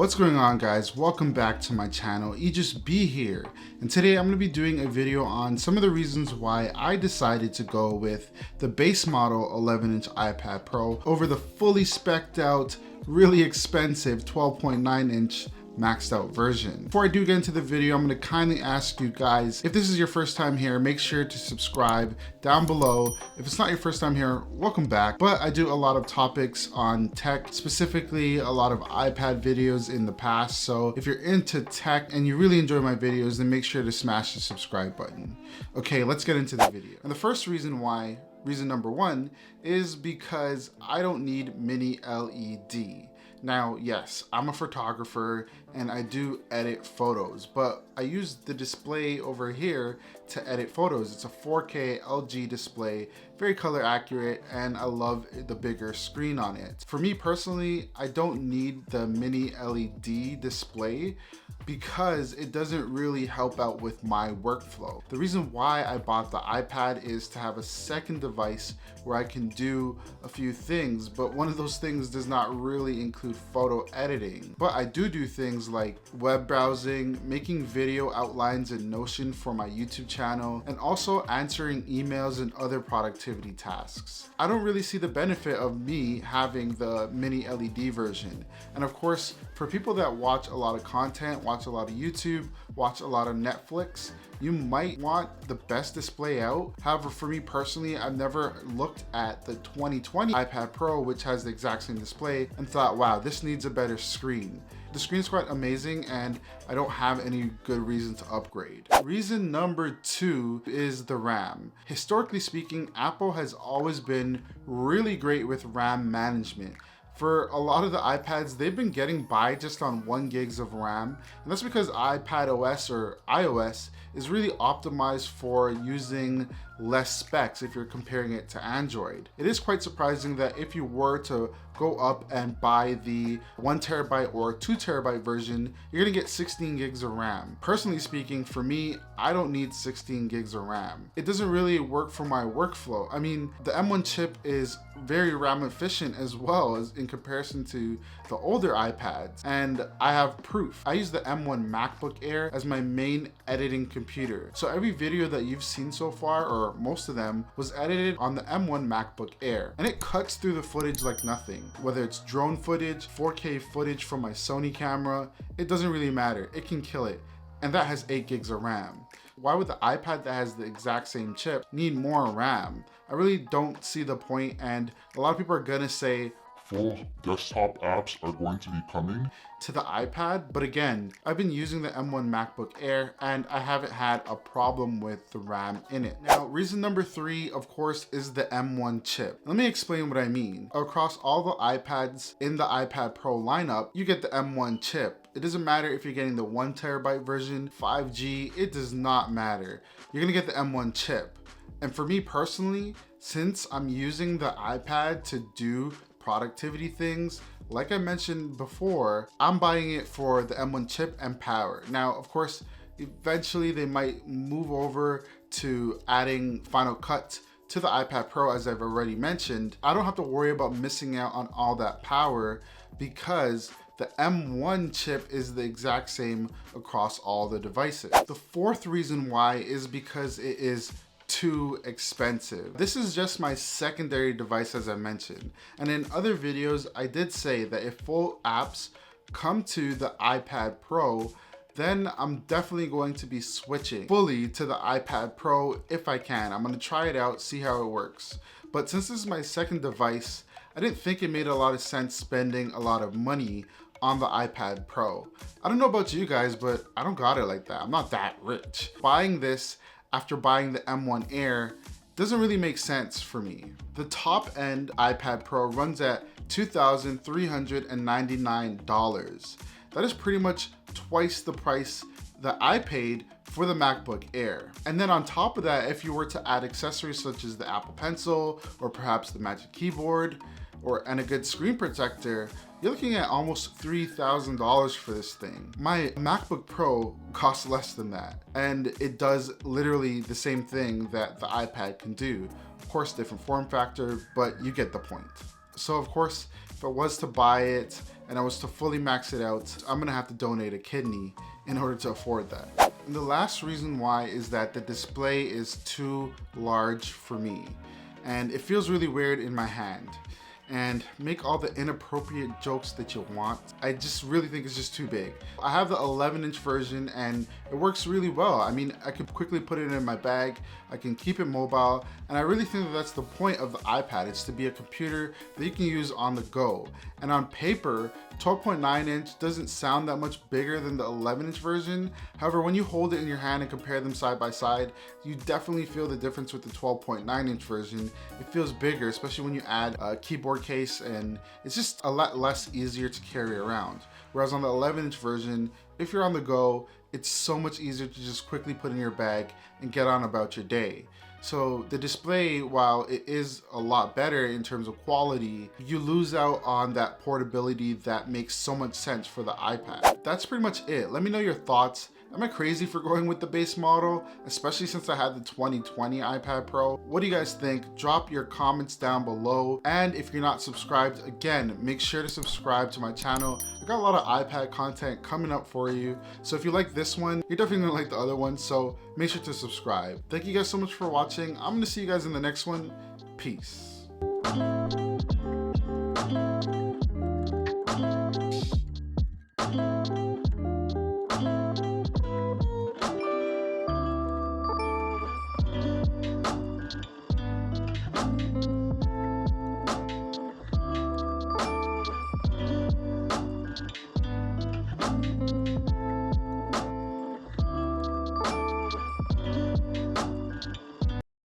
What's going on, guys? Welcome back to my channel. Aegis B here, and today I'm going to be doing a video on some of the reasons why I decided to go with the base model 11-inch iPad Pro over the fully spec'd out, really expensive 12.9-inch maxed out version. Before I do get into the video, I'm going to kindly ask you guys, if this is your first time here, make sure to subscribe down below. If it's not your first time here, welcome back. But I do a lot of topics on tech, specifically a lot of iPad videos in the past. So if you're into tech and you really enjoy my videos, then make sure to smash the subscribe button. Okay, let's get into the video. And the first reason why, reason number one, is because I don't need mini LED. Now, yes, I'm a photographer and I do edit photos, but I use the display over here to edit photos. It's a 4K LG display, very color accurate, and I love the bigger screen on it. For me personally, I don't need the mini LED display because it doesn't really help out with my workflow. The reason why I bought the iPad is to have a second device where I can do a few things, but one of those things does not really include photo editing. But I do things like web browsing, making video outlines in Notion for my YouTube channel, and also answering emails and other productivity tasks. I don't really see the benefit of me having the mini LED version. And of course, for people that watch a lot of content, watch a lot of YouTube, watch a lot of Netflix, you might want the best display out. However, for me personally, I've never looked at the 2020 iPad Pro, which has the exact same display, and thought, wow, this needs a better screen. The screen's quite amazing and I don't have any good reason to upgrade. Reason number two is the RAM. Historically speaking, Apple has always been really great with RAM management. For a lot of the iPads, they've been getting by just on 1 gigs of RAM, and that's because iPadOS or iOS is really optimized for using less specs if you're comparing it to Android. It is quite surprising that if you were to go up and buy the 1TB or 2TB version, you're gonna get 16 gigs of RAM. Personally speaking, for me, I don't need 16 gigs of RAM. It doesn't really work for my workflow. I mean, the M1 chip is very RAM efficient as well as in comparison to the older iPads, and I have proof. I use the M1 MacBook Air as my main editing computer. So every video that you've seen so far, or most of them, was edited on the M1 MacBook Air, and it cuts through the footage like nothing. Whether it's drone footage, 4K footage from my Sony camera, it doesn't really matter. It can kill it, and that has 8 gigs of RAM. Why would the iPad that has the exact same chip need more RAM? I really don't see the point, and a lot of people are gonna say, full desktop apps are going to be coming to the iPad, but again, I've been using the M1 MacBook Air and I haven't had a problem with the RAM in it. Now, reason number three, of course, is the M1 chip. Let me explain what I mean. Across all the iPads in the iPad Pro lineup, you get the M1 chip. It doesn't matter if you're getting the 1TB version, 5G, it does not matter. You're gonna get the M1 chip. And for me personally, since I'm using the iPad to do productivity things, like I mentioned before, I'm buying it for the M1 chip and power. Now, of course, eventually they might move over to adding Final Cut to the iPad Pro, as I've already mentioned. I don't have to worry about missing out on all that power because the M1 chip is the exact same across all the devices. The fourth reason why is because it is too expensive. This is just my secondary device, as I mentioned. And in other videos, I did say that if full apps come to the iPad Pro, then I'm definitely going to be switching fully to the iPad Pro if I can. I'm gonna try it out, see how it works. But since this is my second device, I didn't think it made a lot of sense spending a lot of money on the iPad Pro. I don't know about you guys, but I don't got it like that. I'm not that rich. Buying this after buying the M1 Air doesn't really make sense for me. The top end iPad Pro runs at $2,399. That is pretty much twice the price that I paid for the MacBook Air. And then on top of that, if you were to add accessories such as the Apple Pencil or perhaps the Magic Keyboard and a good screen protector, you're looking at almost $3,000 for this thing. My MacBook Pro costs less than that, and it does literally the same thing that the iPad can do. Of course, different form factor, but you get the point. So of course, if I was to buy it and I was to fully max it out, I'm gonna have to donate a kidney in order to afford that. And the last reason why is that the display is too large for me, and it feels really weird in my hand. And make all the inappropriate jokes that you want. I just really think it's just too big. I have the 11-inch version and it works really well. I mean, I could quickly put it in my bag, I can keep it mobile, and I really think that that's the point of the iPad. It's to be a computer that you can use on the go. And on paper, 12.9-inch doesn't sound that much bigger than the 11-inch version. However, when you hold it in your hand and compare them side by side, you definitely feel the difference with the 12.9-inch version. It feels bigger, especially when you add a keyboard case, and it's just a lot less easier to carry around. Whereas on the 11-inch version, if you're on the go, it's so much easier to just quickly put in your bag and get on about your day. So the display, while it is a lot better in terms of quality, you lose out on that portability that makes so much sense for the iPad. That's pretty much it. Let me know your thoughts. Am I crazy for going with the base model, especially since I had the 2020 iPad Pro? What do you guys think? Drop your comments down below. And if you're not subscribed, again, make sure to subscribe to my channel. I got a lot of iPad content coming up for you. So if you like this one, you're definitely gonna like the other one. So make sure to subscribe. Thank you guys so much for watching. I'm gonna see you guys in the next one. Peace.